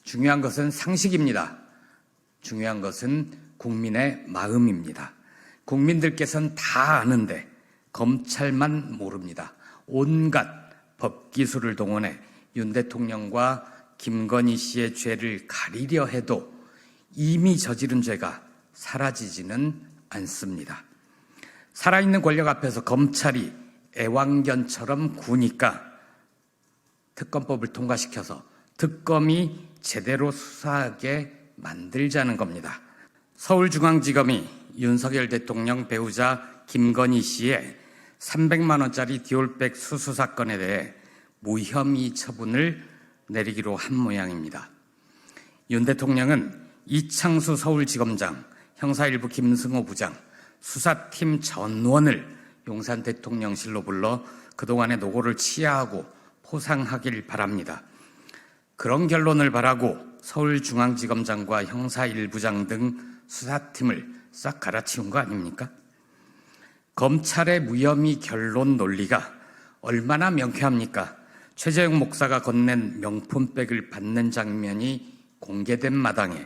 중요한 것은 상식입니다. 중요한 것은 국민의 마음입니다. 국민들께서는 다 아는데 검찰만 모릅니다. 온갖 법기술을 동원해 윤 대통령과 김건희 씨의 죄를 가리려 해도 이미 저지른 죄가 사라지지는 않습니다. 살아있는 권력 앞에서 검찰이 애완견처럼 구니까 특검법을 통과시켜서 특검이 제대로 수사하게 만들자는 겁니다. 서울중앙지검이 윤석열 대통령 배우자 김건희 씨의 300만 원짜리 디올백 수수 사건에 대해 무혐의 처분을 내리기로 한 모양입니다. 윤 대통령은 이창수 서울지검장, 형사1부 김승호 부장, 수사팀 전원을 용산 대통령실로 불러 그동안의 노고를 치하하고 포상하길 바랍니다. 그런 결론을 바라고 서울중앙지검장과 형사1부장 등 수사팀을 싹 갈아치운 거 아닙니까? 검찰의 무혐의 결론 논리가 얼마나 명쾌합니까? 최재형 목사가 건넨 명품백을 받는 장면이 공개된 마당에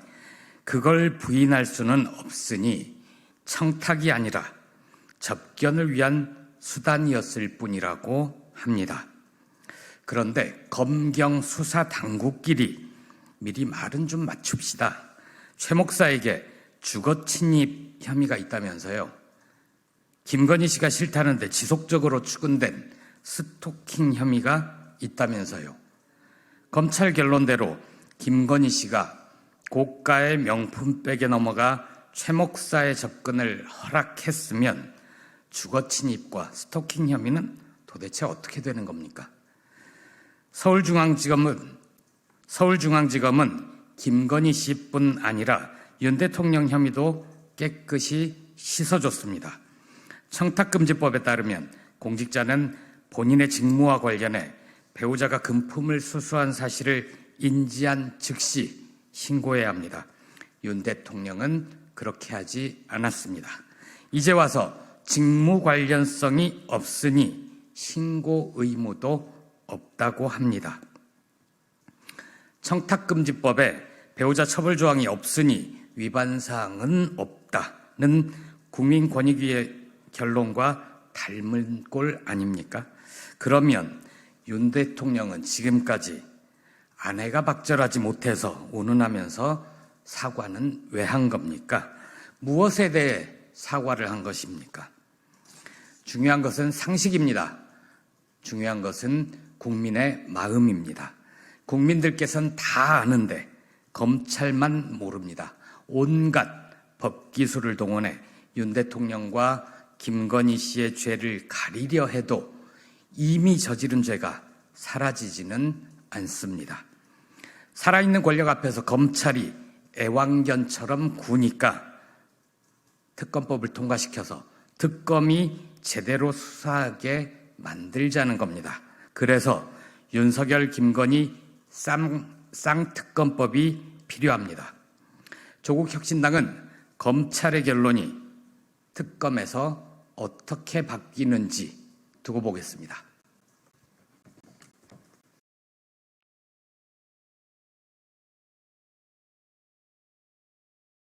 그걸 부인할 수는 없으니 청탁이 아니라 접견을 위한 수단이었을 뿐이라고 합니다. 그런데 검경 수사 당국끼리 미리 말은 좀 맞춥시다. 최 목사에게 주거 침입 혐의가 있다면서요. 김건희 씨가 싫다는데 지속적으로 추근된 스토킹 혐의가 있다면서요. 검찰 결론대로 김건희 씨가 고가의 명품백에 넘어가 최 목사의 접근을 허락했으면 주거 침입과 스토킹 혐의는 도대체 어떻게 되는 겁니까? 서울중앙지검은 김건희 씨뿐 아니라 윤 대통령 혐의도 깨끗이 씻어줬습니다. 청탁금지법에 따르면 공직자는 본인의 직무와 관련해 배우자가 금품을 수수한 사실을 인지한 즉시 신고해야 합니다. 윤 대통령은 그렇게 하지 않았습니다. 이제 와서 직무 관련성이 없으니 신고 의무도 없다고 합니다. 청탁금지법에 배우자 처벌 조항이 없으니 위반 사항은 없다는 국민권익위의 결론과 닮은 꼴 아닙니까? 그러면 윤 대통령은 지금까지 아내가 박절하지 못해서 운운하면서 사과는 왜 한 겁니까? 무엇에 대해 사과를 한 것입니까? 중요한 것은 상식입니다. 중요한 것은 국민의 마음입니다. 국민들께서는 다 아는데 검찰만 모릅니다. 온갖 법기술을 동원해 윤 대통령과 김건희 씨의 죄를 가리려 해도 이미 저지른 죄가 사라지지는 않습니다. 살아있는 권력 앞에서 검찰이 애완견처럼 구니까 특검법을 통과시켜서 특검이 제대로 수사하게 만들자는 겁니다. 그래서 윤석열, 김건희 쌍특검법이 필요합니다. 조국혁신당은 검찰의 결론이 특검에서 어떻게 바뀌는지 두고 보겠습니다.